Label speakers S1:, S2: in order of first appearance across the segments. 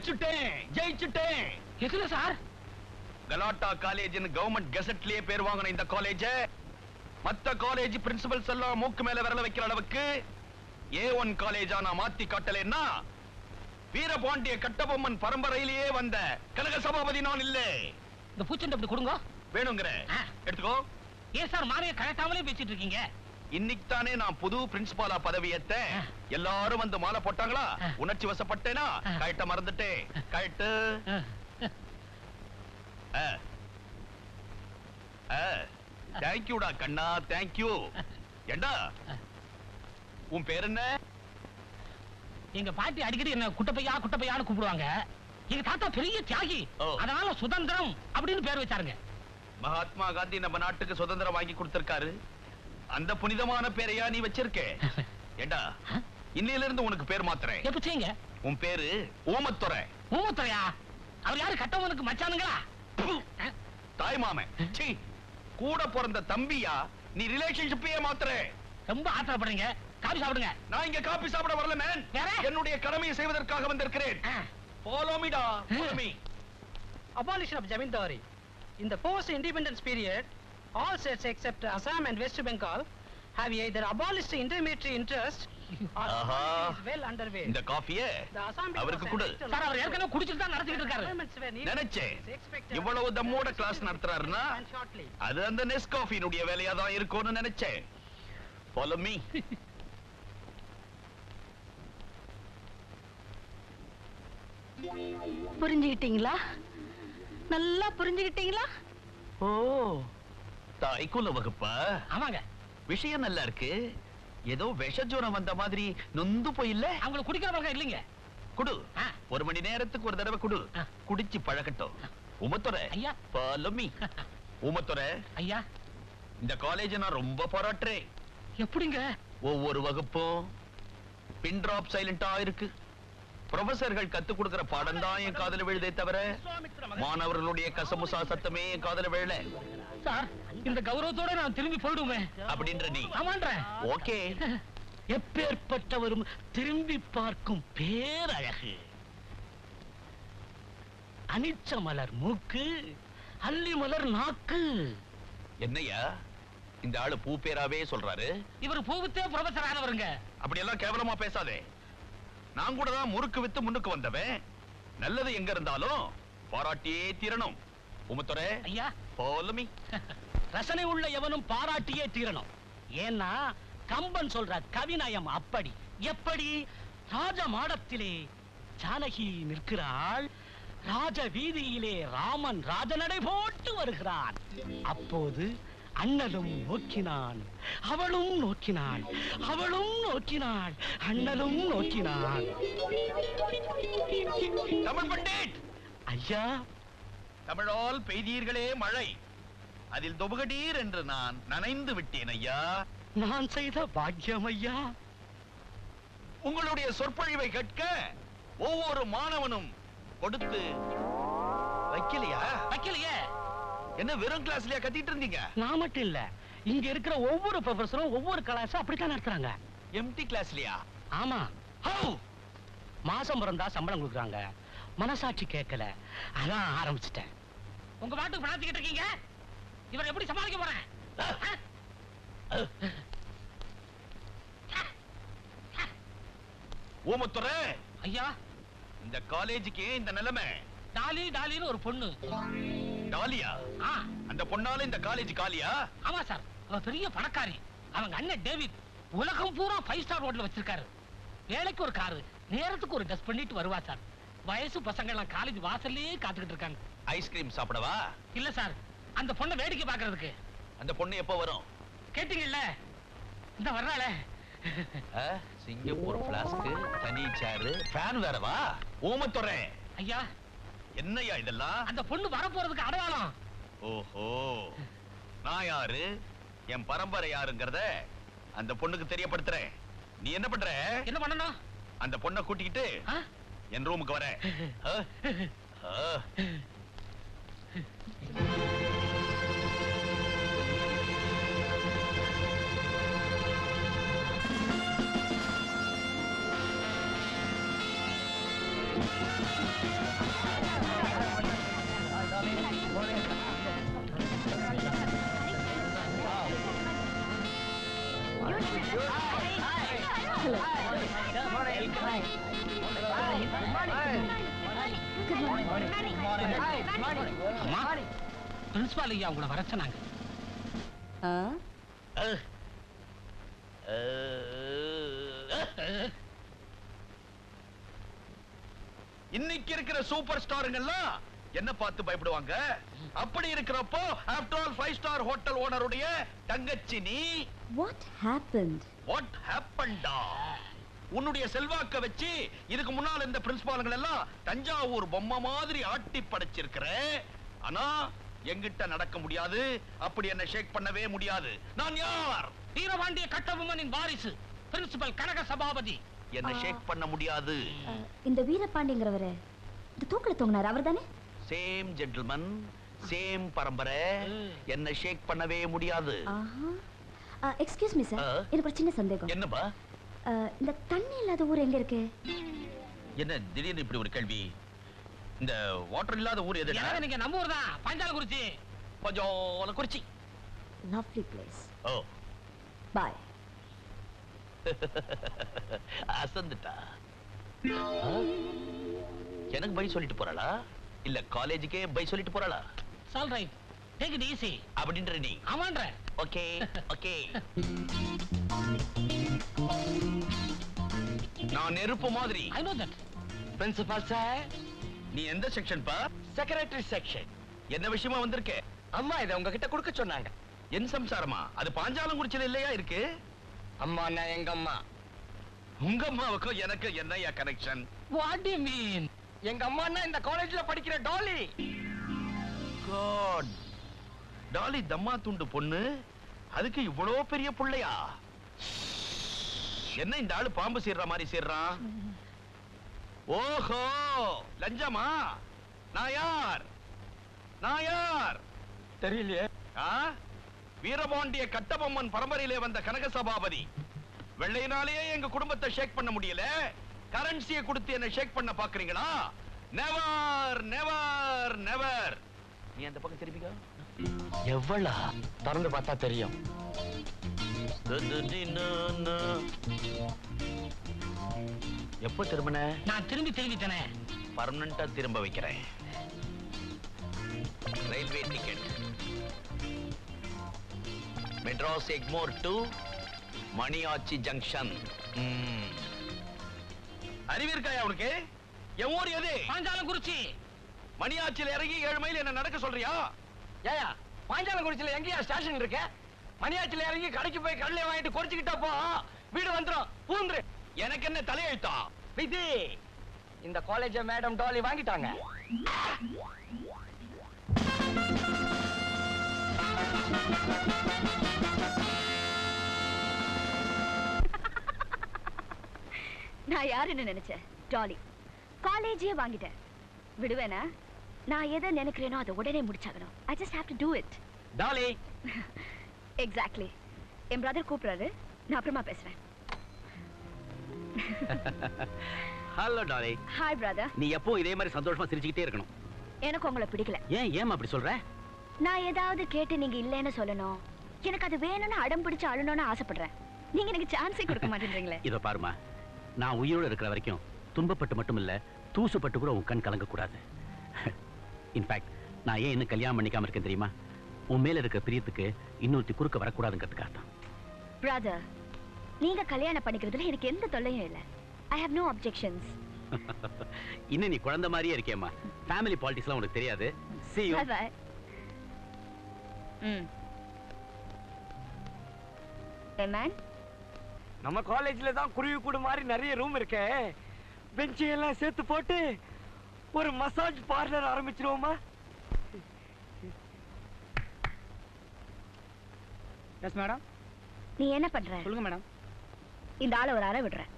S1: ஜெயிச்சுட்டேன் ஜெயிச்சுட்டேன்.
S2: எதுல சார்?
S1: கலாட்டா college government கெசட்லயே பேர் வாங்கின இந்த காலேஜ் மத்த காலேஜ் பிரின்சிபல்ஸ் எல்லாம் மூக்கு மேல விரல வைக்கிற அளவுக்கு A1 காலேஜா நான் மாத்தி காட்டலன்னா வீரபாண்டிய கட்டபொம்மன் பரம்பரையிலேயே வந்த கனக சபாபதி நான் இல்ல.
S2: இந்த பூச்செண்டு அப்படி கொடுங்க.
S1: வேணுங்கிற எடுத்துக்கோ.
S2: ஏன் சார் மாலையை கழட்டாமலே பேசிட்டு இருக்கீங்க?
S1: இன்னைக்கு தானே நான் புது பிரின்சிபாலா பதவி ஏத்தேன். எல்லாரும் வந்து மாலை போட்டாங்களா? உணர்ச்சி வசப்பட்டேனா? கழட்ட மறந்துட்டேன். கழட்டு. தேங்க்யூடா கண்ணா, தேங்க்யூ. ஏண்டா உன் பேர் என்ன?
S2: எங்க பாட்டி அடிக்கடி என்ன குட்டப்பையா குட்டப்பையான்னு கூப்பிடுவாங்க. எங்க தாத்தா பெரிய தியாகி, அதனால சுதந்திரம் அப்படின்னு பேர் வச்சாருங்க.
S1: மகாத்மா காந்தி நம்ம நாட்டுக்கு சுதந்திரம் வாங்கி கொடுத்திருக்காரு. அந்த புனிதமான பேரையா நீ வச்சிருக்கே? ஏண்டா இன்னையில இருந்து உனக்கு பேர் மாத்துறேன்.
S2: எப்ப செய்யுங்க?
S1: உன் பேரு ஊமத்துறை.
S2: ஊமத்துறையா? அவர் யாரு? கட்டவனுக்கு மச்சானுங்களா?
S1: தாய் மாமன். சீ, கூட பிறந்த தம்பியா? நீ ரிலேஷன்ஷிப்பையே மாத்துற.
S2: ரொம்ப ஆத்திரப்படுறீங்க. காபி சாப்பிடுங்க.
S1: நான் இங்க காபி சாப்பிட வரல மேன். என்னுடைய கடமையை செய்வதற்காக வந்திருக்கிறேன். Follow me da. Follow me.
S3: Abolition of Jamindari. In the post-independence period, all states except Assam and West Bengal have either abolished intermediary interest or is well underway.
S1: இந்த காபியே அவருக்கு கொடு.
S2: சார் அவர் ஏற்கனவே குடிச்சிட்டு தான் நடத்திட்டு இருக்காரு.
S1: நினைச்சேன் இவ்வளவு தம்மோட கிளாஸ் நடத்துறாருன்னா அது அந்த நெஸ்காஃபினுடைய வேலையா தான் இருக்கும்னு நினைச்சேன். Follow me.
S4: புரிஞ்சுக்கிட்டீங்களா? நல்லா புரிஞ்சுக்கிட்டீங்களா?
S1: ஓ, தாய்க்குள்ள வகுப்பா?
S2: ஆமாங்க.
S1: விஷயம் நல்லா இருக்கு. ஏதோ விஷஜுரம் வந்த மாதிரி நொந்து போயில்ல?
S2: அவங்களுக்கு குடிக்கிறவங்க இல்லைங்க.
S1: குடு. 1 மணி நேரத்துக்கு ஒரு தடவை குடு. குடிச்சு பழகட்டும். உமத்துறை
S2: ஐயா.
S1: Follow me. உமத்துறை
S2: ஐயா,
S1: இந்த காலேஜ் நான் ரொம்ப பாராட்டுறேன்.
S2: எப்படிங்க?
S1: ஒவ்வொரு வகுப்பும் பின் டிராப் சைலண்டா இருக்கு. ப்ரொஃபசர்கள் கத்து கொடுக்கிற பாடம் தான் என் காதல விழுதே தவிர மாணவர்களுடைய கசமுசா சத்தமே என் காதல விழல.
S2: சார், இந்த கௌரவத்தோட நான் திரும்பி போயிடுவேன்
S1: அப்படின்ற நீ?
S2: ஆமான்றேன்.
S1: ஓகே.
S2: எப்பேற்பட்டவரும் திரும்பி பார்க்கும் பேரழகு. அனிச்ச மலர் மூக்கு, அல்லி மலர் நாக்கு.
S1: என்னையா இந்த ஆளு பூ பேராவே சொல்றாரு?
S2: இவர் பூவித்தே ப்ரொஃபசர் ஆனவருங்க.
S1: அப்படியெல்லாம் கேவலமா பேசாதே. நான் கூட தான் முறுக்கு வித்து முன்னுக்கு வந்தவன். நல்லது எங்க இருந்தாலும் பாராட்டியே தீரணும். உமத்துறை
S2: ஐயா.
S1: Follow me.
S2: ரசனை உள்ள எவனும் பாராட்டியே தீரணும். ஏன்னா கம்பன் சொல்ற கவிநயம் அப்படி. எப்படி? ராஜ மாடத்திலே ஜானகி நிற்கிறாள், ராஜ வீதியிலே ராமன் ராஜநடை போட்டு வருகிறான். அப்போது அண்ணலும் நோக்கினான், அவளும் நோக்கினாள், அவளும் நோக்கினாள், அண்ணலும் நோக்கினான்.
S1: தமிழ் பண்டிட்
S2: ஐயா.
S1: தமிழால் பெய்தீர்களே மழை, அதில் தொபுகடீர் என்று நான் நனைந்து விட்டேன் ஐயா.
S2: நான் செய்த பாக்கியம் ஐயா.
S1: உங்களுடைய சொற்பொழிவை கேட்க ஒவ்வொரு மாணவனும் கொடுத்து வைக்கலையா?
S2: வைக்கலையே.
S1: என்ன வெறும் கிளாஸ்லயா கத்திட்டு இருந்தீங்க?
S2: நான் மட்டும் இல்ல, இங்க இருக்கிற ஒவ்வொரு ப்ரொஃபஸரும் ஒவ்வொரு கிளாஸ் அப்படித்தான் நடத்துறாங்க.
S1: எம்டி கிளாஸ்லயா?
S2: ஆமா. மாசம் பிறந்தா சம்பளம் கொடுக்குறாங்க. மனசாட்சி கேட்கல, அதான் ஆரம்பிச்சிட்டேன். உங்க பாட்டுக்கு பணாத்திக்கிட்டு இருக்கீங்க. இவர் எப்படி சமாளிக்க போறேன்?
S1: ஊமத்துறை
S2: ஐயா,
S1: இந்த காலேஜுக்கு இந்த நிலைமை.
S2: டாலி டாலின்னு ஒரு பொண்ணு.
S1: டாலியா? அந்த பொண்ணால இந்த காலேஜ் காலியா?
S2: ஆமா சார், அவ பெரிய பணக்காரி. அவங்க அண்ணன் டேவிட் உலகம் பூரா 5 ஸ்டார் ஹோட்டல் வச்சிருக்காரு. வேலைக்கு ஒரு காரு, நேரத்துக்கு ஒரு டஸ்ட் பண்ணிட்டு வருவா சார். வயசு பசங்க எல்லாம் காலேஜ் வாசல்லே காத்துக்கிட்டு இருக்காங்க.
S1: ஐஸ்கிரீம் சாப்பிடவா?
S2: இல்ல சார், அந்த பொண்ணை வேடிக்கை பாக்குறதுக்கு.
S1: அந்த பொண்ணு எப்போ வரும்?
S2: கேட்டீங்கல்ல, இந்த வர்றாளே.
S1: சிங்கப்பூர் பிளாஸ்க், தனி சேரு, ஃபேன் வேறவா? ஊமத்துறை
S2: ஐயா.
S1: என்னையா இதெல்லாம்?
S2: அந்த பொண்ணு வர போறதுக்கு அடையாளம்.
S1: ஓஹோ, நான் யாரு, என் பரம்பரை யாருங்கறத அந்த பொண்ணுக்கு தெரியப்படுத்துறேன். நீ என்ன பண்ற?
S2: என்ன பண்ணணும்?
S1: அந்த பொண்ணை கூட்டிக்கிட்டு என் ரூமுக்கு வர.
S2: அம்மா பிரின்சிபால் ஐயா உங்களை வர சொன்னாங்க.
S1: இன்னைக்கு இருக்கிற சூப்பர் ஸ்டாருங்கெல்லாம் என்ன பார்த்து பயப்படுவாங்க? அப்படி இருக்கிறப்போ ஆஃப்டர் ஆல் 5 ஸ்டார் ஹோட்டல் ஓனருடைய தங்கச்சி நீ.
S5: What happened?
S1: வாட் ஹேப்பன்டா? உன்னுடைய செல்வாக்க வச்சு இதுக்கு முன்னால் இந்த பிரின்சிபால்கள் எல்லாம் தஞ்சாவூர் பொம்மை மாதிரி ஆட்டி படைச்சிருக்கிற. ஆனா எங்கிட்ட நடக்க முடியாது. அப்படி என்ன ஷேக் பண்ணவே முடியாது. நான் யார்?
S2: வீரபாண்டிய கட்டபொம்மனின் வாரிசு பிரின்சிபல் கனக சபாபதி.
S1: என்ன ஷேக் பண்ண முடியாது.
S5: இந்த வீரபாண்டிங்கிறவரு இந்த தூக்கல தொங்கினார் அவர்தானே?
S1: சேம் ஜென்டில்மன், சேம் பரம்பரை. என்ன ஷேக் பண்ணவே முடியாது.
S5: எக்ஸ்கியூஸ் மீ சார், எனக்கு ஒரு சின்ன சந்தேகம்.
S1: என்னப்பா?
S5: இந்த தண்ணி இல்லாத ஊர் எங்க இருக்கு?
S1: என்ன திடீர்னு இப்படி ஒரு கேள்வி? இந்த வாட்டர் இல்லாத ஊர் எது?
S2: நீங்க நம்ம ஊர் தான், Panchalankurichi.
S1: Panchalankurichi.
S5: Lovely place.
S1: Oh
S5: bye.
S1: அசந்துட்டா. எனக்கு பை சொல்லிட்டு போறாளா இல்ல காலேஜுக்கே பை சொல்லிட்டு போறாளா?
S2: All right, take it easy
S1: அப்படின்ற நீ.
S2: ஆமான்ற.
S1: Okay okay. நான் நெருப்பு மாதிரி.
S2: I know that.
S1: Principal sir, நீ எந்த செக்ஷன் பா? Secretary section. என்ன விஷயமா வந்திருக்க? அம்மா இத உங்ககிட்ட கொடுக்க சொன்னாங்க. என் சம்சாரமா? அது பாஞ்சாலங்குறிச்சில இல்லையா இருக்கு? அம்மா நான் எங்க அம்மா. உங்க அம்மாவுக்கும் எனக்கு என்னையா connection?
S2: What to you mean?
S1: எங்க அம்மான்னா இந்த காலேஜ்ல படிக்கிற டாலி. காட், டாலி தம்மா துண்டு பொண்ணு, அதுக்கு இவ்வளோ பெரிய புள்ளையா? என்ன இந்த ஆளு பாம்பு சீர்ற மாதிரி சீர்றான்? ஓஹோ, லஞ்சமா? நான் யார்? நான் யார் தெரியலையே. வீரபாண்டிய கட்டபொம்மன் பரம்பரையிலே வந்த கனக சபாபதி. வெள்ளையினாலேயே எங்க குடும்பத்தை ஷேக் பண்ண முடியல, கரன்சியை கொடுத்து என்ன ஷேக் பண்ண பாக்குறீங்களா? Never never never. நீ அந்த பக்கம் திரும்பிக்கோ. எவ்வளா திறந்து பார்த்தா தெரியும். எப்போ திரும்பின?
S2: நான் திரும்பிட்டேனே.
S1: பர்மனண்டா திரும்ப வைக்கிறேன். Railway ticket Madras Egmore to Maniyachi junction. அறிவிருக்காயா உனக்கு? என் ஊர் எது?
S2: பாஞ்சாலங்குறிச்சி.
S1: மணியாச்சில இறங்கி 7 மைல் என்ன நடக்க சொல்றியா?
S6: ஏயா பாஞ்சாலங்குறிச்சில எங்கயா ஸ்டேஷன் இருக்க? மணியாச்சில இறங்கி கடைக்கு போய் கடலை வாங்கிட்டு குறைச்சிக்கிட்டா போ, வீடு வந்துரும். பூந்துரு.
S1: எனக்கு என்ன தலையெழுத்தா?
S6: விதி. இந்த காலேஜ மேடம் டாலி வாங்கிட்டாங்க.
S5: நான் யாருன்னு நினைச்சேன்? டாலி. காலேஜே வாங்கிட்டேன். விடுவேனா? நான் எதை நினைக்கிறேனோ அதை உடனே முடிச்சாகணும். I just have to do it.
S6: Dolly.
S5: Exactly. என் பிரதர் கூப்பிடுறாரு, நான் அப்புறமா பேசுறேன்.
S7: Hello Dolly.
S5: Hi brother.
S7: நீ எப்போ இதே மாதிரி சந்தோஷமா சிரிச்சுக்கிட்டே இருக்கணும்.
S5: எனக்கு உங்களை பிடிக்கல.
S7: ஏன் அப்படி சொல்ற?
S5: நான் ஏதாவது கேட்டு நீங்க இல்லைன்னு சொல்லணும். எனக்கு அது வேணும்னு அடம் பிடிச்சு அழணும்னு ஆசைப்படுறேன். நீங்க எனக்கு சான்ஸே கொடுக்க மாட்டேன்றீங்களே.
S7: இதோ பாருமா, நான் உயிரோடு இருக்கிற வரைக்கும் துன்பப்பட்டு மட்டும் இல்ல, தூசுப்பட்டு கூட உன் கண் கலங்க கூடாது. இன்ஃபேக்ட் நான் ஏன் இன்னும் கல்யாணம் பண்ணிக்காம இருக்கேன் தெரியுமா? உன் மேல இருக்கிற பிரியத்துக்கு இன்னொருத்தி குறுக்க வரக்கூடாதுங்கிறதுக்காக தான்.
S5: பிரதர், நீங்க கல்யாணம் பண்ணிக்கிறதுல எனக்கு எந்த தொல்லையும் இல்லை. I have no objections.
S7: இன்னும் நீ குழந்தை மாதிரியே இருக்கேம்மா. ஃபேமிலி பாலிடிக்ஸ்லாம் உனக்கு தெரியாது. See you.
S5: Bye bye. Hey man.
S6: நம்ம காலேஜ்ல தான் குருவி கூடு மாதிரி நிறைய ரூம் இருக்கே. பெஞ்சு எல்லாம் சேர்த்து போட்டு ஒரு மசாஜ் பார்லர் ஆரம்பிச்சிருவோமா? Yes madam.
S5: நீ என்ன பண்ற?
S6: சொல்லுங்க மேடம்.
S5: இந்த ஆளை ஒரு அறை விடுறேன்.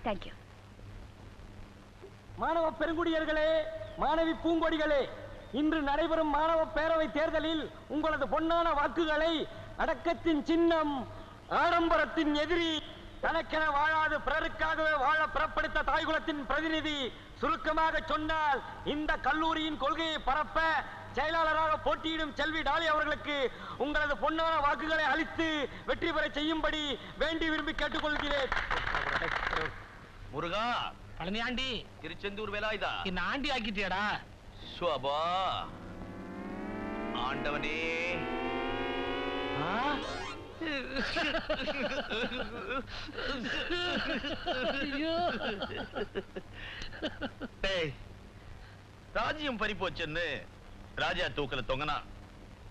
S5: Thank you.
S6: மாணவ பெருங்குடியர்களே, மாணவி பூங்கொடிகளே, இன்று நடைபெறும் மாணவ பேரவை தேர்தலில் உங்களது பொன்னான வாக்குகளை அடக்கத்தின் சின்னம், ஆடம்பரத்தின் எதிரி, தனக்கென வாழாது பிறருக்காகவே வாழ பிறப்படுத்த தாய்குலத்தின் பிரதிநிதி, சுருக்கமாக சொன்னால் இந்த கல்லூரியின் கொள்கையை பரப்ப செயலாளராக போட்டியிடும் செல்வி டாலி அவர்களுக்கு உங்களது பொன்னான வாக்குகளை அளித்து வெற்றி பெற செய்யும்படி வேண்டி விரும்பி கேட்டுக்கொள்கிறேன்.
S1: முருகா,
S2: பழனியாண்டி
S1: திருச்செந்தூர் வேலாயுதா
S2: என்ன ஆண்டி ஆக்கிட்டியடா.
S1: சுபா ஆண்டவனே. ராஜ்யம் பறி போச்சுன்னு ராஜா தூக்கல தொங்கனா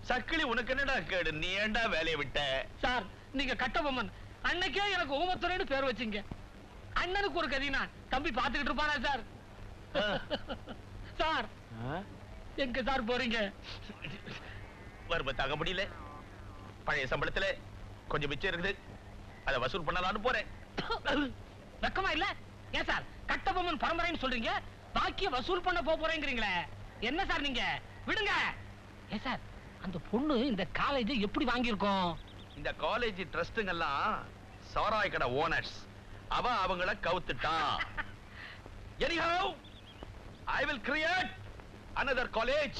S1: சக்கிலி உனக்கு என்னடா கேடு? நீ ஏண்டா வேலையை விட்ட?
S2: சார் நீங்க கட்டபொம்மன் அன்னைக்கே எனக்கு ஊமத்துறைன்னு பேர் வச்சீங்க. அண்ணனுக்கு ஒரு கதினா தம்பி பாத்துக்கிட்டு இருப்பானா சார்? சார் எங்க சார் போறீங்க?
S1: வறுமை தாங்க முடியல. பழைய சம்பளத்துல கொஞ்சம் மிச்சம் இருக்குது, அதை வசூல் பண்ணலான்னு போறேன்.
S2: வெக்கமா இல்ல? ஏன் சார் கட்டபொம்மன் பரம்பரைன்னு சொல்றீங்க, பாக்கிய வசூல் பண்ண போறேங்கிறீங்களே, என்ன சார் நீங்க? விடுங்க. ஏன் சார் அந்த பொண்ணு இந்த காலேஜ் எப்படி வாங்கியிருக்கோம்?
S1: இந்த காலேஜ் ட்ரஸ்டுங்கெல்லாம் சாராய் கடை ஓனர்ஸ். அவங்கள கவுத்துட்டான். Anyhow, I will create another college.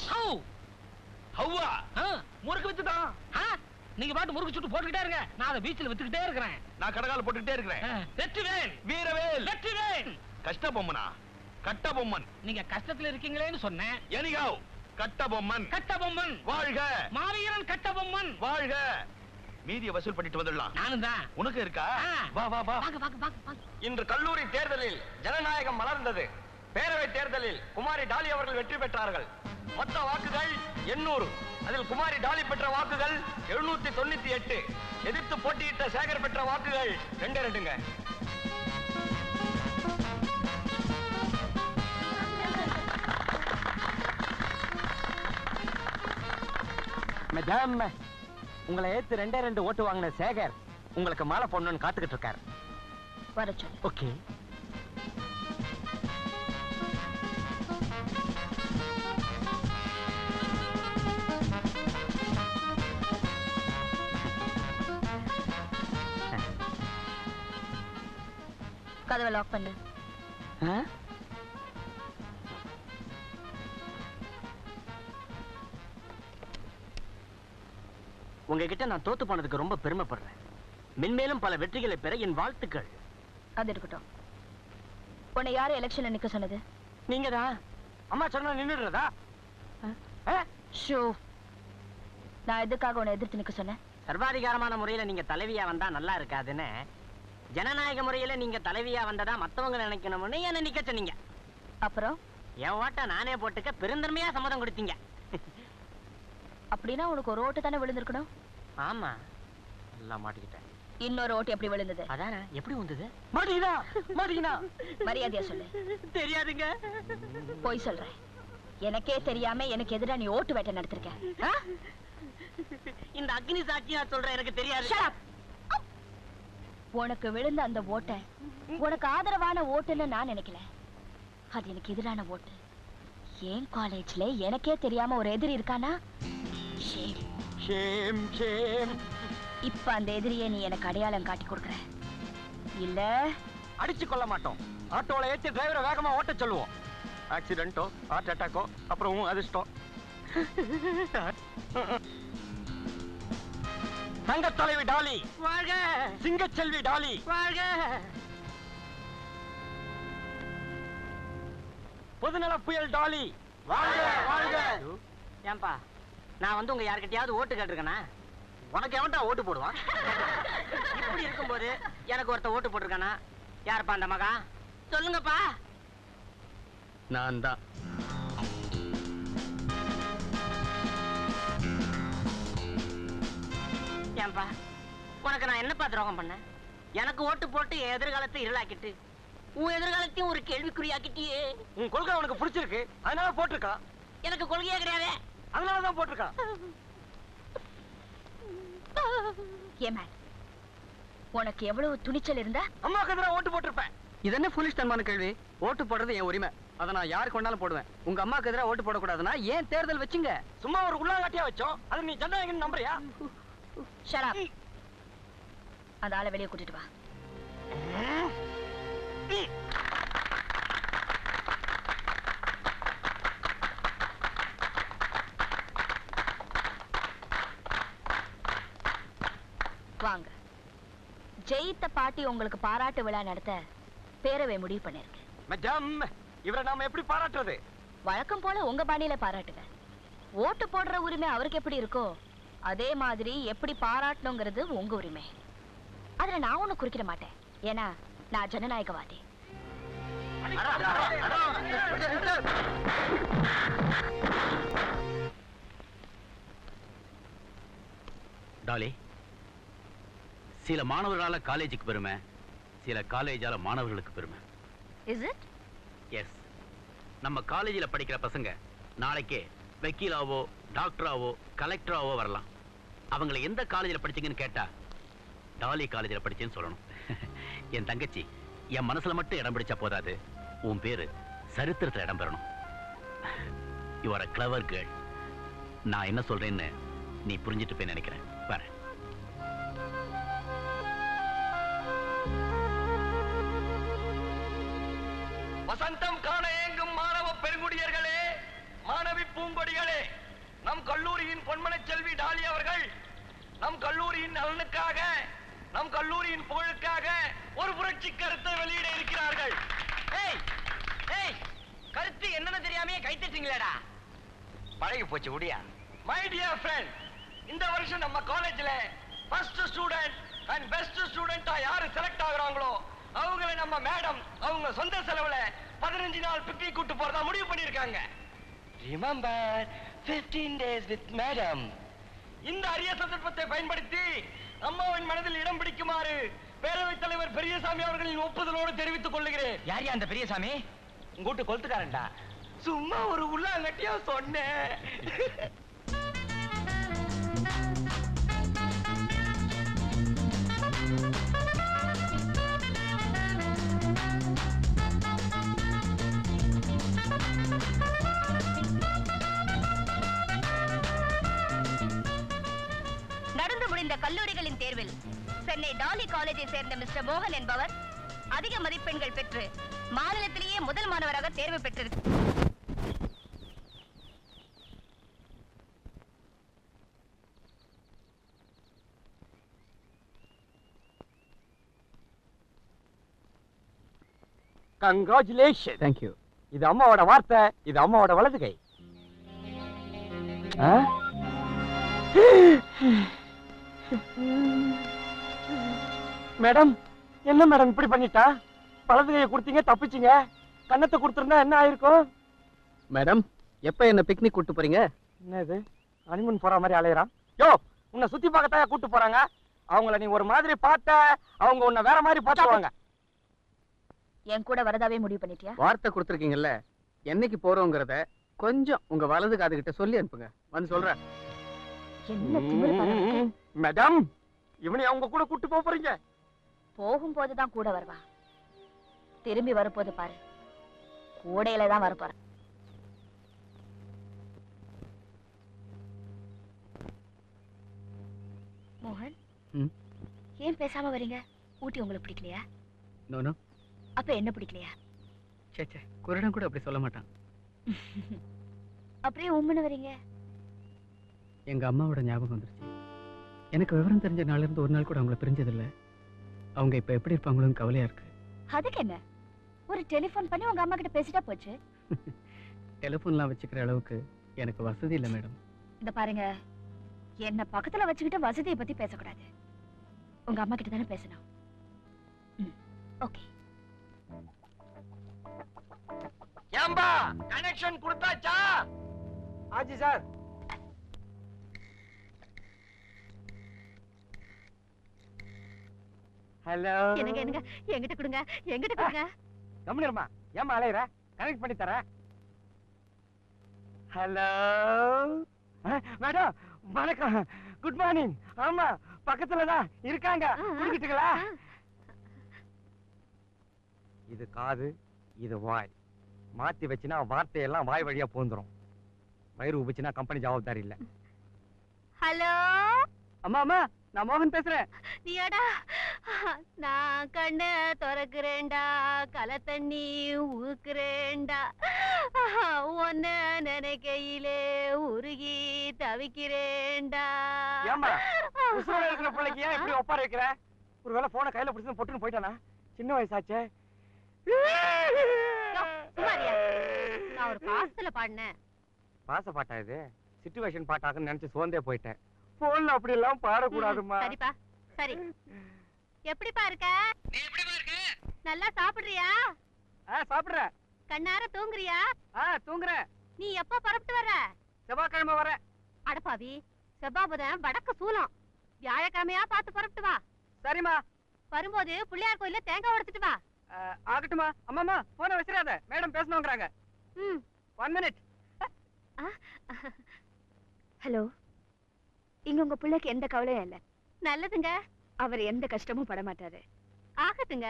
S1: Hawwa முறுக்கு வித்துட்டான்.
S2: நீங்க பாட்டு முறுக்கு சுட்டு போட்டுக்கிட்டே இருங்க, நான் அதை பீச்சில் வித்துக்கிட்டே இருக்கிறேன்.
S1: நான் கடகால போட்டுக்கிட்டே இருக்கிறேன்.
S2: வெற்றிவேல்
S1: வீரவேல்
S2: வெற்றிவேல்.
S1: கஷ்டபொம்மனா? கட்டபொம்மன்.
S2: நீங்க கஷ்டத்துல இருக்கீங்களேன்னு சொன்னேன்.
S1: Anyhow, கட்டபொம்மன்.
S2: கட்டபொம்மன்
S1: வாழ்க.
S2: மாவீரன் கட்டபொம்மன்
S1: வாழ்க. மீதியை வசூல் பண்ணிட்டு வந்துடலாம்.
S2: நானும் தான்.
S1: உனக்கு இருக்கா? வா வா வா.
S2: வாங்க வாங்க வாங்க வாங்க.
S6: இன்று கல்லூரி தேர்தலில் ஜனநாயகம் மலர்ந்தது. பேரவை தேர்தலில் குமாரி டாலி அவர்கள் வெற்றி பெற்றார்கள். மொத்த வாக்குகள் 800. அதில் குமாரி டாலி பெற்ற வாக்குகள் 798. எதிர்த்து போட்டியிட்ட சேகர் பெற்ற வாக்குகள் 2. மேடம், உங்களை ஏத்து 2 ஓட்டு வாங்கின சேகர் உங்களுக்கு மாலை போடணும்னு காத்துக்கிட்டு இருக்காரு.
S5: வர சொல்லு.
S6: ஓகே.
S5: கதவை லாக் பண்ணு.
S6: உங்ககிட்ட நான் தோத்து போனதுக்கு ரொம்ப பெருமைப்படுறேன். மென்மேலும் பல வெற்றிகளை பெற என் வாழ்த்துக்கள்.
S5: அது இருக்கட்டும். உன்னை யாரு எலெக்ஷன்ல நிக்க சொன்னது?
S6: நீங்கதான். அம்மா சொன்னா நின்னுடுறதா?
S5: ஷோ, நான் எதுக்காக உன்னை எதிர்த்து நிக்க சொன்னேன்?
S6: சர்வாதிகாரமான முறையில நீங்க தலைவியா வந்தா நல்லா இருக்காதுன்னு, ஜனநாயக முறையில நீங்க தலைவியா வந்ததா மத்தவங்க நினைக்கணும்னு என்ன நிக்க சொன்னீங்க.
S5: அப்புறம்
S6: என் ஓட்ட நானே போட்டுக்க பெருந்தன்மையா சம்மதம் கொடுத்தீங்க.
S5: அப்படின்னா உனக்கு ஒரு ஓட்டு தானே விழுந்திருக்கணும்.
S6: ஆமா, எல்லாம் மாட்டிக்கிட்டேன்.
S5: இன்னொரு ஓட்டு எப்படி விழுந்தது?
S6: அதானே, எப்படி வந்தது? மாட்டிக்கினா
S5: மரியாதையா சொல்லு.
S6: தெரியாதுங்க.
S5: போய் சொல்றேன். எனக்கே தெரியாம எனக்கு எதிரா நீ ஓட்டு வேட்டை நடத்திருக்க.
S6: இந்த அக்னி சாட்சியா சொல்றேன், எனக்கு தெரியாது.
S5: உனக்கு விழுந்த அந்த ஓட்டை உனக்கு ஆதரவான ஓட்டுன்னு நான் நினைக்கல. அது எனக்கு எதிரான ஓட்டு. ஏன் காலேஜ்ல எனக்கே தெரியாம ஒரு எதிரி இருக்கானா? இப்ப அந்த எதிரியை நீ எனக்கு அடையாளம் காட்டி கொடுக்கற இல்ல?
S6: அடிச்சு கொள்ள மாட்டோம். ஆட்டோல ஏத்தி டிரைவரை வேகமா ஓட்ட சொல்லுவோம். ஆக்சிடென்ட்டோ ஹார்ட் அட்டாக்கோ அப்புறம் அதிர்ஷ்டம். தங்க தலைவி டாலி வாழ்க. சிங்கச்செல்வி டாலி வாழ்க. பொதுநல புயல் டாலி வாழ்க வாழ்க. ஏன்பா, நான் வந்து உங்க யார்கிட்டயாவது ஓட்டு கேட்டிருக்கேனா? உனக்கு எவன்டா ஓட்டு போடுவான்? இப்படி இருக்கும்போது எனக்கு ஒருத்த ஓட்டு போட்டிருக்கானா? யாருப்பா அந்த மகா? சொல்லுங்கப்பா. நான் தான். ஏன்பா, உனக்கு நான் என்னப்பா துரோகம் பண்ணேன்? எனக்கு ஓட்டு போட்டு என் எதிர்காலத்தை இருளாக்கிட்டு உன் எதிர்காலத்தையும் ஒரு கேள்விக்குறியாக்கிட்டியே. உன் கொள்கை உனக்கு பிடிச்சிருக்கு, அதனால போட்டிருக்கா. எனக்கு கொள்கையே கிடையாது, அதனாலதான் போட்டிருக்கா.
S5: உனக்கு எவ்வளவு துணிச்சல் இருந்தா
S6: அம்மாவுக்கு எதிராக ஓட்டு போட்டிருப்பேன். இது என்ன ஃபுலிஷ் தன்மான கேள்வி? ஓட்டு போடுறது என் உரிமை, அதை நான் யாருக்கு வேணாலும் போடுவேன். உங்க அம்மாவுக்கு எதிராக ஓட்டு போடக்கூடாதுன்னா ஏன் தேர்தல் வச்சுங்க? சும்மா ஒரு உள்ளாங்காட்டியா வச்சோம், அது நீ ஜனநாயகம் நம்புறியா?
S5: Shut up. அந்த ஆளை வெளியே கூட்டிட்டு வா. வாங்க. ஜெயித்த பாட்டி உங்களுக்கு பாராட்டு விழா நடத்த பேரவை முடிவு பண்ணிருக்கு.
S6: மேடம், இவரை நாம எப்படி பாராட்டுறது?
S5: வழக்கம் போல உங்க பாணியில பாராட்டுங்க. ஓட்டு போடுற உரிமை அவருக்கு எப்படி இருக்கோ அதே மாதிரி எப்படி பாராட்டணுங்கிறது உங்க உரிமை. அதுல நான் ஒண்ணு குறிக்கிட மாட்டேன். ஏன்னா நான் ஜனநாயகவாதி.
S7: டாலி, சில மாணவர்களால காலேஜுக்கு பெருமை, சில காலேஜால மாணவர்களுக்கு பெருமை.
S5: Is it?
S7: எஸ். நம்ம காலேஜில் படிக்கிற பசங்க நாளைக்கே வக்கீலாவோ டாக்டராவோ கலெக்டராவோ வரலாம். அவங்கள எந்த காலேஜில் படிச்சீங்கன்னு கேட்டா டாலி காலேஜில் படிச்சேன்னு சொல்லணும். என் தங்கச்சி என் மனசுல மட்டும் இடம் பிடிச்சா போதாது, உன் பேரு சரித்திரத்தில் இடம் பெறணும். You are a clever girl. நான் என்ன சொல்றேன்னு நீ புரிஞ்சிட்டு போய் நினைக்கிறேன். பாரு.
S1: வசந்தம் காண ஏங்கும் மாணவ பெருங்குடியர்களே, மாணவி பூங்கொடிகளே, நம் கல்லூரியின் பொன்மன செல்வி டாலி அவர்கள் நம் கல்லூரியின் நலனுக்காக, நம் கல்லூரியின் புகழுக்காக ஒரு புரட்சி கருத்தை வெளியிட இருக்கிறார்கள்.
S6: கருத்து என்னன்னு தெரியாமே கைத்தட்டீங்களேடா. பழகி போச்சு உடியா.
S1: மை டியர் ஃப்ரெண்ட், இந்த வருஷம் நம்ம காலேஜ்ல ஃபர்ஸ்ட் ஸ்டூடண்ட் அண்ட் பெஸ்ட் ஸ்டூடெண்டா யாரு செலக்ட் ஆகுறாங்களோ அவங்களை நம்ம மேடம் அவங்க சொந்த செலவுல 15 நாள் பிக்னிக் கூட்டு போறதா முடிவு பண்ணிருக்காங்க.
S6: Remember 15 days with madam.
S1: இந்த அரிய சந்தர்ப்பத்தை பயன்படுத்தி அம்மாவின் மனதில் இடம் பிடிக்குமாறு பேரவைத் தலைவர் பெரியசாமி அவர்களின் ஒப்புதலோடு தெரிவித்துக் கொள்கிறேன்.
S6: யார் அந்த பெரியசாமி?
S1: உங்கூட்டு கொளுத்துக்காரன்டா. சும்மா ஒரு உள்ளாங்கட்டியா சொன்னேன்.
S5: நடந்து முடிந்த கல்லூரிகளின் தேர்வில் சென்னை டாலி காலேஜை சேர்ந்த மிஸ்டர் மோகன் என்பவர் அதிக மதிப்பெண்கள் பெற்று மாநிலத்திலேயே முதல் மாணவராக தேர்வு பெற்றிருக்கு.
S6: கங்க்ராச்சுலேஷன். Thank you. இது அம்மாவோட வார்த்தை, இது அம்மாவோட வலது கை. மேடம், என்ன மேடம் இப்படி பண்ணிட்டா? வலது கையை கொடுத்தீங்க, தப்பிச்சிங்க. கண்ணத்தை கொடுத்துருந்தா என்ன ஆயிருக்கும்?
S8: மேடம், எப்ப என்ன பிக்னிக் கூட்டு போறீங்க?
S6: என்ன இது, ஹனிமூன் போற மாதிரி அலையறான்? யோ, உன்னை சுத்தி பார்க்கத்தான் கூட்டு போறாங்க. அவங்கள நீ ஒரு மாதிரி பார்த்த, அவங்க உன்னை வேற மாதிரி பார்த்துவாங்க.
S5: என் கூட வரதாவே முடிவு பண்ணிட்டியா?
S8: வார்த்தை கொடுத்துருக்கீங்கல்ல, என்னைக்கு போறோங்கிறத கொஞ்சம் உங்க வலது காதுகிட்ட சொல்லி அனுப்புங்க, வந்து சொல்றேன்.
S5: என்ன திமிரு பாரு.
S6: மேடம், இவனை அவங்க கூட கூட்டு போறீங்க?
S5: போகும்போதுதான் கூட வருவா, திரும்பி வரப்போது பாரு, கூடையில தான் வரப்போற. மோகன், ஏன் பேசாம வரீங்க? ஊட்டி உங்களுக்கு பிடிக்கலையா?
S8: நோ.
S5: அப்ப என்ன பிடிக்கலையா?
S8: சே, குருடன் கூட அப்படி சொல்ல மாட்டான்.
S5: அப்படியே உம்முன்னு வரீங்க?
S8: எங்க அம்மாவோட ஞாபகம் வந்துருச்சு. எனக்கு விவரம் தெரிஞ்ச நாள்ல இருந்து ஒரு நாள் கூட அவங்கள பிரிஞ்சதில்லை. அவங்க இப்ப எப்படி இருப்பாங்களோன்னு கவலையா இருக்கு.
S5: அதுக்கு என்ன, ஒரு டெலிபோன் பண்ணி உங்க அம்மா கிட்ட பேசிட்டா போச்சு.
S8: டெலிபோன்லாம் வச்சுக்கிற அளவுக்கு எனக்கு வசதி இல்லை மேடம்.
S5: இந்த பாருங்க, என்ன பக்கத்துல வச்சுக்கிட்டு வசதியை பத்தி பேசக்கூடாது. உங்க அம்மா கிட்ட தானே பேசணும். ஓகே.
S1: ஏம்பா, கனெக்ஷன் கொடுத்தாச்சா?
S6: ஆஜி சார். ஹலோ.
S5: என்னங்க என்கிட்ட கொடுங்க, என்கிட்ட கொடுங்க.
S6: கம்மிருமா, ஏமா அலையற? கனெக்ட் பண்ணி தரேன். ஹலோ மேடம், வணக்கம், குட் மார்னிங். ஆமா, பக்கத்துல தான் இருக்காங்க. குடிக்கிட்டுங்களா? இது காது, இது வாய். மாத்தி வச்சுனா வார்த்தையெல்லாம் வாய் வழியா போந்துரும். வயிறு உபிச்சுனா கம்பெனி ஜவாப்தாரி இல்ல.
S5: ஹலோ.
S8: அம்மா, நான் மோகன் பேசுறேன்.
S5: நீயாடா? நான் கண்ண திறக்கிறேன்டா, கலை தண்ணி ஊக்குறேன்டா, ஒன்ன நினைக்கையிலே உருகி தவிக்கிறேன்டா.
S6: ஏமா, உசுரோட இருக்கிற பிள்ளைக்கு ஏன் இப்படி ஒப்பார வைக்கிற? ஒருவேளை போனை கையில பிடிச்சு பொட்டுன்னு போயிட்டானா? சின்ன வயசாச்சே.
S9: நான் ஒரு பாசத்துல பாடினேன்.
S6: பாச பாட்டா இது? சிச்சுவேஷன் பாட்டாக்குன்னு நினைச்சு சோர்ந்தே போயிட்டேன். போன்ல அப்படி எல்லாம் பாடக்கூடாதுமா.
S9: சரிப்பா சரி. எப்படிப்பா இருக்க?
S2: நீ எப்படிமா இருக்க?
S9: நல்லா சாப்பிடுறியா?
S6: சாப்பிடுறேன்.
S9: கண்ணார தூங்குறியா?
S6: தூங்குறேன்.
S9: நீ எப்ப பரப்பிட்டு வர?
S6: செவ்வாய்க்கிழமை வரேன்.
S9: அடப்பாவி, செவ்வாபுதன் வடக்கு சூலம். வியாழக்கிழமையா பார்த்து பரப்பிட்டு வா.
S6: சரிம்மா.
S9: வரும்போது பிள்ளையார் கோயில்ல தேங்காய் உடைச்சிட்டு வா.
S6: ஆகட்டுமா. அம்மாமா போன வச்சிடாத, மேடம் பேசணுங்கிறாங்க. 1 minute.
S5: ஹலோ, இங்க உங்க பிள்ளைக்கு எந்த கவலையும் இல்ல.
S9: நல்லதுங்க.
S5: அவர் எந்த கஷ்டமும் பட மாட்டாரு.
S9: ஆகட்டுங்க.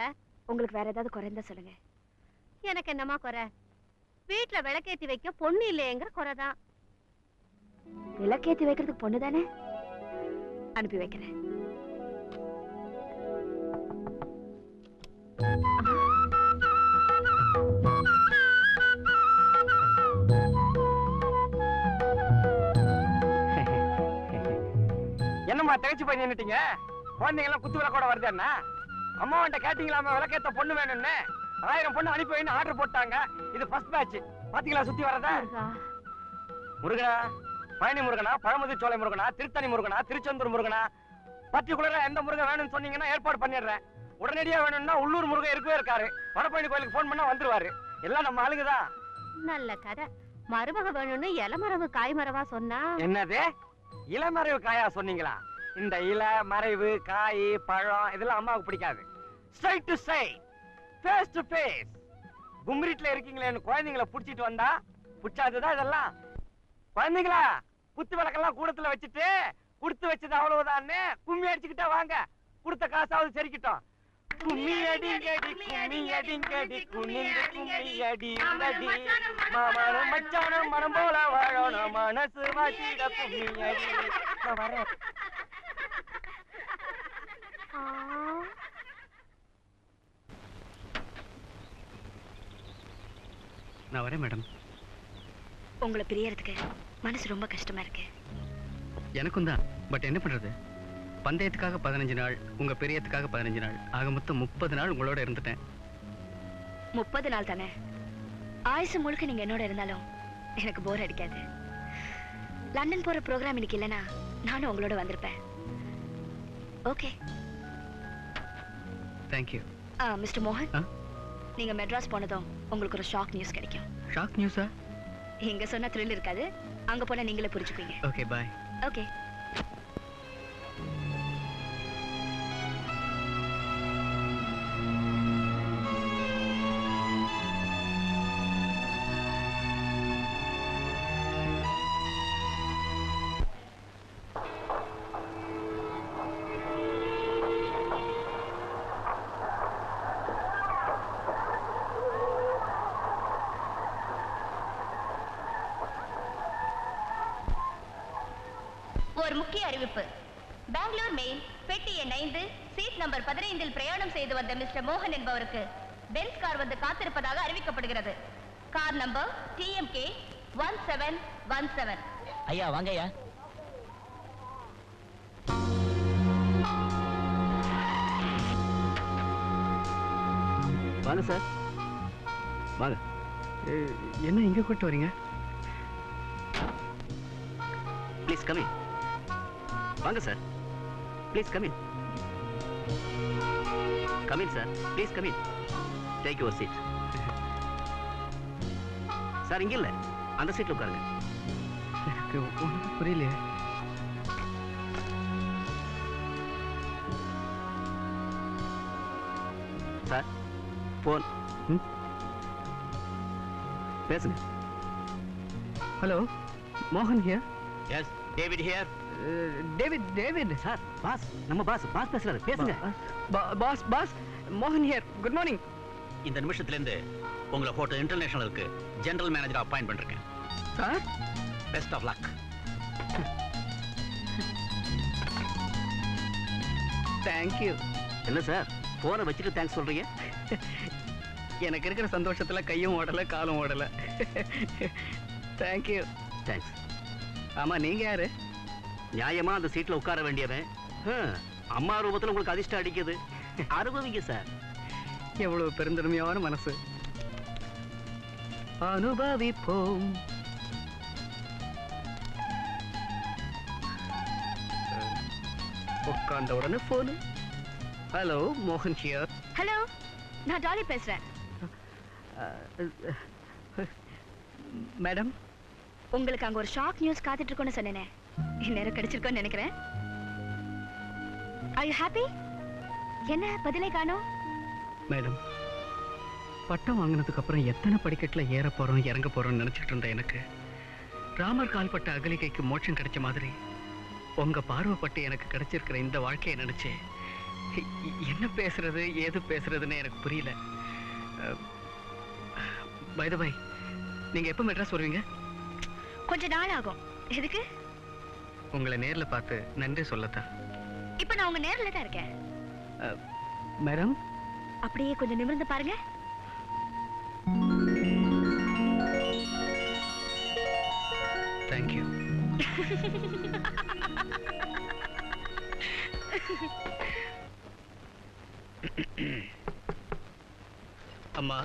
S5: உங்களுக்கு வேற ஏதாவது குறைந்தா சொல்லுங்க.
S9: எனக்கு என்னமா குறை? வீட்டுல விளக்கேத்தி வைக்க பொண்ணு இல்லையேங்கிற குறைதான்.
S5: விளக்கேத்தி வைக்கிறதுக்கு பொண்ணு தானே? அனுப்பி வைக்கிறேன்.
S6: என்னம்மா தகச்சு போய் நின்னுட்டீங்க? குழந்தைங்க எல்லாம் குத்து விளக்கோட வருதுன்னா அம்மா கிட்ட கேட்டீங்களாமா விளக்கேத்த பொண்ணு வேணும்னு? 1000 பொண்ணு அனுப்பி வைன்னு ஆர்டர் போட்டாங்க. இது ஃபர்ஸ்ட் பேட்ச். பாத்தீங்களா சுத்தி வரதா? முருகனா, பழனி முருகனா, பழமுதிர்ச்சோலை முருகனா, திருத்தணி முருகனா, திருச்செந்தூர் முருகனா, பர்டிகுலரா எந்த முருகன் வேணும்னு சொன்னீங்கன்னா ஏற்பாடு பண்ணிடுறேன். உடனடியா வேணும்னா உள்ளூர் முருகன் இருக்கவே இருக்காரு. வடபழனி கோயிலுக்கு போன் பண்ணா வந்துருவாரு. எல்லாம் நம்ம ஆளுங்கதான்.
S9: நல்ல கதை. மருமக வேணும்னு இளமரவு காய்மரவா சொன்னா?
S6: என்னது இளமறைவு காயா சொன்னீங்களா? இந்த இலை மறைவு காய் பழம் இதெல்லாம் அம்மாவுக்கு பிடிக்காது. Straight to straight, face to face. கும்மிரிட்ல இருக்கீங்களேன்னு குழந்தைங்களை புடிச்சிட்டு வந்தா புடிச்சாதுதான் இதெல்லாம். குழந்தைங்களா, குத்து விளக்கெல்லாம் கூடத்துல வச்சுட்டு குடுத்து வச்சது அவ்வளவுதான்னு கும்மி அடிச்சுக்கிட்டா வாங்க. கொடுத்த காசாவது சரிக்கிட்டோம். கும்மி அடிங்கடி கும்மி அடிங்கடி குனிந்து கும்மி அடி மாமனம் மச்சானம் மனம் போல வாழணும் மனசு வாசிட கும்மி அடி. நான் வரேன்.
S8: நான் வரேன் மேடம்.
S5: உங்களை பிரியறதுக்கு மனசு ரொம்ப கஷ்டமா இருக்கு.
S8: எனக்கும் தான். பட் என்ன பண்றது? பந்தயத்துக்காக 15 நாள், உங்க பெரியத்துக்காக 15 நாள், ஆக மொத்தம் 30 நாள் உங்களோட இருந்துட்டேன்.
S5: 30 நாள் தானே? ஆயுசு முழுக்க நீங்க என்னோட இருந்தாலும் எனக்கு போர் அடிக்காது. லண்டன் போற ப்ரோக்ராம் இன்னைக்கு இல்லைன்னா நானும் உங்களோட வந்திருப்பேன். ஓகே.
S8: தேங்க்யூ.
S5: மிஸ்டர் மோகன், நீங்க மெட்ராஸ் போனதும் உங்களுக்கு ஒரு ஷாக் நியூஸ் கிடைக்கும்.
S8: ஷாக் நியூஸா?
S5: இங்க சொன்னா த்ரில் இருக்காது, அங்க போனா நீங்களே புரிஞ்சுப்பீங்க.
S8: Okay bye.
S5: ஓகே.
S10: ஒரு முக்கிய அறிவிப்பு. பெங்களூர் மெயில் பெட்டி எண் 5 சீட் நம்பர் 15 பிரயாணம் செய்து வந்த மிஸ்டர் மோகன் என்பவருக்கு பென்ஸ் கார் வந்து காத்திருப்பதாக அறிவிக்கப்படுகிறது. Car number TMK 1717.
S11: ஐயா வாங்க ஐயா.
S7: வாங்க சார், வாங்க.
S8: என்ன இங்க கூட்டு வரீங்க?
S7: Please come in. வாங்க sir, please come in. Come in sir, please come in. Take your seat. Sir இங்க இல்ல, அந்த சீட்ல உட்காருங்க.
S8: புரியலையே.
S7: சார் போன் பேசுங்க.
S8: ஹலோ, மோகன் here.
S7: Yes, David here.
S8: David
S7: sir, boss, நம்ம பாஸ் பேசுறாரு, பேசுங்க.
S8: பாஸ் மோகன் ஹியர். Good morning.
S7: இந்த நிமிஷத்துல இருந்து உங்களை ஹோட்டல் இன்டர்நேஷனலுக்கு ஜெனரல் மேனேஜரா அப்பாயிண்ட் பண்றேன்.
S8: Sir,
S7: best of luck.
S8: Thank you.
S7: என்ன சார், போனை வச்சுட்டு தேங்க்ஸ் சொல்றீங்க?
S8: எனக்கு இருக்கிற சந்தோஷத்துல கையும் ஓடல காலும் ஓடல. தேங்க்யூ.
S7: தேங்க்ஸ்.
S8: ஆமா, நீங்க யாரு?
S7: நியாயமா அந்த சீட்ல உட்கார வேண்டியவன். அம்மா ரூபத்துல உங்களுக்கு அதிர்ஷ்டம் அடிக்குது, அனுபவிங்க சார்.
S8: எவ்வளவு பெருந்தன்மையான மனசு. அனுபவிப்போம். உட்கார்ந்த உடனே போன். ஹலோ, மோகன் ஹியர்.
S5: ஹலோ, நான் டாலி பேசுறேன்.
S8: மேடம்,
S5: உங்களுக்கு அங்க ஒரு ஷாக் நியூஸ் காத்துட்டு இருக்கோன்னு சொன்னேனே, இந்நேரம் கிடைச்சிருக்கோன்னு நினைக்கிறேன். Are you happy? என்ன பதிலே காணோம்?
S8: மேடம், பட்டம் வாங்கினதுக்கு அப்புறம் எத்தனை படிக்கட்டுல ஏற போறோம் இறங்க போறோம்னு நினைச்சிட்டு இருந்த எனக்கு ராமர் கால்பட்ட அகலிகைக்கு மோட்சம் கிடைச்ச மாதிரி உங்க பார்வைப்பட்டு எனக்கு கிடைச்சிருக்கிற இந்த வாழ்க்கையை நினைச்சு என்ன பேசுறது ஏது பேசுறதுன்னு எனக்கு புரியல. பை தி வை, நீங்க எப்ப மெட்ராஸ் வருவீங்க?
S5: கொஞ்ச நாள் ஆகும். எதுக்கு?
S8: உங்களை நேர்ல பார்த்து நன்றி சொல்லத்தான்.
S5: இப்ப நான் உங்க நேர்ல தான் இருக்கேன்.
S8: மேடம்,
S5: அப்படியே கொஞ்சம் நிமிர்ந்து பாருங்க.
S8: தேங்க்யூ. அம்மா,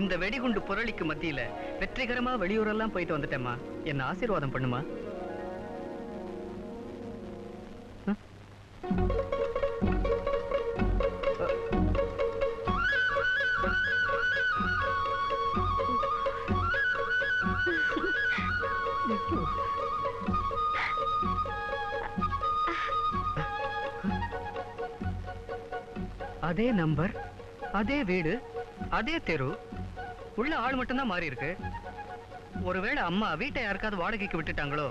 S8: இந்த வெடிகுண்டு புரளிக்கு மத்தியில வெற்றிகரமா வெளியூரெல்லாம் போயிட்டு வந்துட்டேம்மா. என்ன ஆசீர்வாதம் பண்ணுமா. அதே நம்பர், அதே வீடு, அதே தெரு, உள்ள ஆள் மட்டும்தான் மாறி இருக்கு. ஒருவேளை அம்மா வீட்டை யாருக்காவது வாடகைக்கு விட்டுட்டாங்களோ?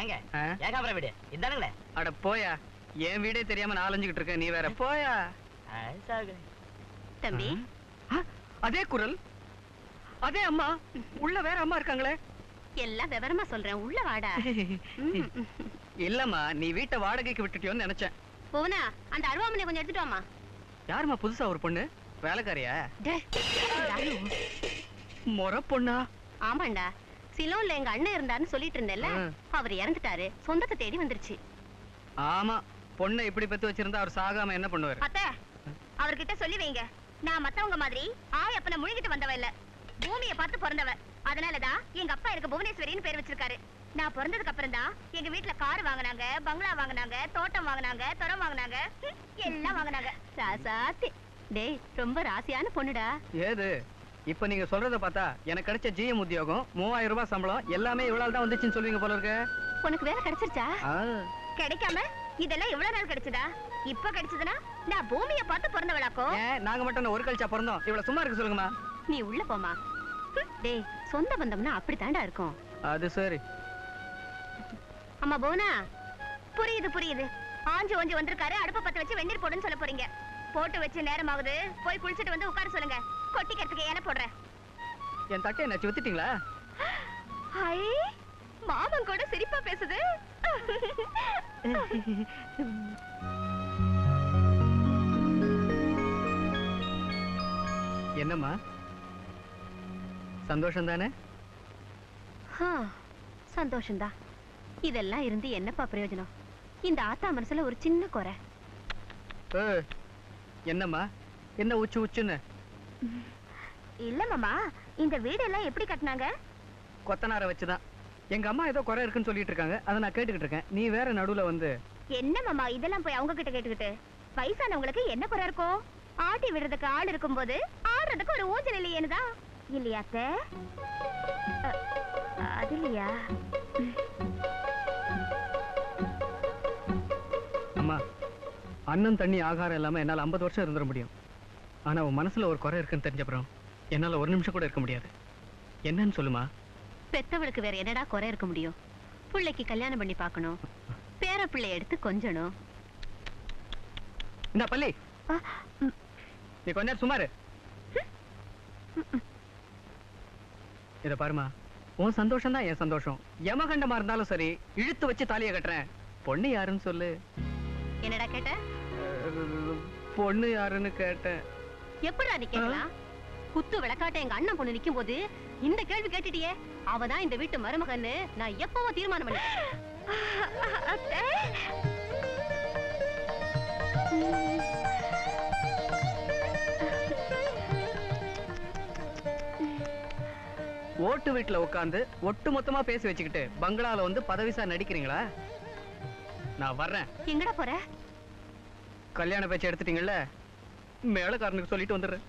S11: ஏங்க ஏகாபுர வீடு இதானுங்களே?
S8: அட போயா, என் வீடே தெரியாம நான் அலைஞ்சுக்கிட்டு இருக்கேன், நீ வேற போயா.
S9: தம்பி,
S8: அதே குரல், அதே அம்மா, உள்ள வேற அம்மா இருக்காங்களே.
S9: எல்லாம் விவரமா சொல்றேன், உள்ள வாடா.
S8: இல்லம்மா, நீ வீட்டை வாடகைக்கு விட்டுட்டியோன்னு நினைச்சேன்.
S9: போவனா, அந்த அருவாமனை கொஞ்சம் எடுத்துட்டு வாமா.
S8: யாருமா புதுசா ஒரு பொண்ணு? வேலைக்காரியா? மொர பொண்ணா?
S9: ஆமாண்டா, சிலோன்ல எங்க அண்ணன் இருந்தாருன்னு சொல்லிட்டு இருந்தேன்ல, அவர் இறந்துட்டாரு, சொந்தத்தை தேடி வந்துருச்சு.
S8: ஆமா, பொண்ணை இப்படி பெத்து வச்சிருந்தா அவர் சாகாம என்ன பண்ணுவாரு?
S5: அத்தை, அவர்கிட்ட சொல்லி வைங்க, நான் மத்தவங்க மாதிரி ஆயப்பனை முழுகிட்டு வந்தவ இல்ல, பூமியை பார்த்து பிறந்தவ. அதனாலதான் எங்க அப்பா எனக்கு புவனேஸ்வரின்னு பேர் வச்சிருக்காரு. நான் பிறந்ததுக்கு அப்புறம் தான் எங்க வீட்டுல கார் வாங்கினாங்க, பங்களா வாங்கினாங்க, தோட்டம் வாங்கினாங்க, துறம் வாங்கினாங்க, எல்லாம் வாங்கினாங்க.
S9: ராசாத்தி, டேய் ரொம்ப ராசியான பொண்ணுடா.
S8: ஏது இப்ப நீங்க சொல்றத பார்த்தா எனக்கு கிடைச்ச ஜிஎம் உத்தியோகம் 3000 ரூபாய் சம்பளம் எல்லாமே இவ்வளவு தான் வந்துச்சுன்னு சொல்லுவீங்க போல இருக்கு.
S9: உனக்கு வேலை கிடைச்சிருச்சா?
S5: கிடைக்காம இதெல்லாம் எவ்வளவு நாள் கிடைச்சதா? இப்ப கிடைச்சதுன்னா நான் பூமியை பார்த்து பிறந்தவளாக்கோ?
S8: நாங்க மட்டும் ஒரு கழிச்சா பிறந்தோம், இவ்வளவு சும்மா இருக்கு சொல்லுங்கம்மா.
S9: நீ உள்ள போமா. டேய், சொந்த பந்தம்னா அப்படி தாண்டா இருக்கும்.
S8: அது சரி.
S5: அம்மா போனா, புரியுது புரியுது. ஆஞ்சு ஓஞ்சு வந்திருக்காரு, அடுப்ப பத்த வச்சு வெந்நீர் போடுன்னு சொல்ல போறீங்க. போட்டு வச்சு நேரமாகுது, போய் குளிச்சுட்டு வந்து உட்கார சொல்லுங்க. கொட்டிக்கிறதுக்கு ஏன போடுறேன்.
S8: என் தட்டை என்ன வித்துட்டீங்களா?
S5: ஹை, மாமன் கூட சிரிப்பா பேசுது.
S8: என்னம்மா, சந்தோஷம் தானே?
S9: சந்தோஷம்தான். இதெல்லாம் இருந்து என்னப்பா பிரயோஜனம்? இந்த ஆத்தா மனசுல ஒரு சின்ன குறை.
S8: என்னம்மா, என்ன உச்சு உச்சுன்னு?
S5: இல்ல மாமா, இந்த வீடெல்லாம் எப்படி கட்டினாங்க?
S8: கொத்தனார வச்சுதான். எங்க அம்மா ஏதோ குறை இருக்குன்னு சொல்லிட்டு இருக்காங்க, அதை நான் கேட்டுக்கிட்டு இருக்கேன். நீ வேற நடுவுல வந்து.
S5: என்ன மாமா இதெல்லாம் போய் அவங்க கிட்ட கேட்டுக்கிட்டு? வயசானவங்களுக்கு என்ன குறை இருக்கும்? ஆட்டி விடுறதுக்கு ஆள் இருக்கும்போது ஆடுறதுக்கு ஒரு ஊஞ்சல் இல்லையேனுதான். இல்லையா அத்தை? அது இல்லையா?
S8: அம்மா, அன்னம் தண்ணி ஆகாரம் இல்லாம என்னால 50 வருஷம் இருந்துட முடியும். ஆனா உன் மனசுல ஒரு குறை இருக்குன்னு தெரிஞ்சப்புறம் என்னால ஒரு நிமிஷம் கூட இருக்க முடியாது. என்னன்னு சொல்லுமா.
S9: பெத்தவளுக்கு வேற என்னடா குறை இருக்க முடியும்? பிள்ளைக்கு கல்யாணம் பண்ணி பார்க்கணும், பேர பிள்ளை எடுத்து கொஞ்சணும்.
S8: இந்த பள்ளி, நீ கொஞ்ச நேரம் சுமாரு. இத பாருமா, உன் சந்தோஷம் தான் என் சந்தோஷம். யமகண்டமா இருந்தாலும் சரி, இழுத்து வச்சு தாலியை கட்டுறேன். பொண்ணு யாருன்னு சொல்லு.
S9: என்னடா கேட்ட?
S8: பொண்ணு யாருன்னு கேட்டேன்.
S9: எப்படிடா நீ கேட்கலாம்? குத்து விளக்காட்ட எங்க அண்ணன் பொண்ணு நிக்கும் போது இந்த கேள்வி கேட்டுட்டியே. அவதான் இந்த வீட்டு மருமகன்னு நான் எப்பவும் தீர்மானம் பண்ணேன்.
S8: ஓட்டு வீட்டுல உட்காந்து ஒட்டு மொத்தமா பேசி வச்சுக்கிட்டு பங்களால வந்து பதவிசா நடிக்கிறீங்களா? நான் வர்றேன்.
S9: எங்கடா போற?
S8: கல்யாண பேச்சு எடுத்துட்டீங்கல்ல, மேலக்காரனுக்கு சொல்லிட்டு வந்துடுறேன்.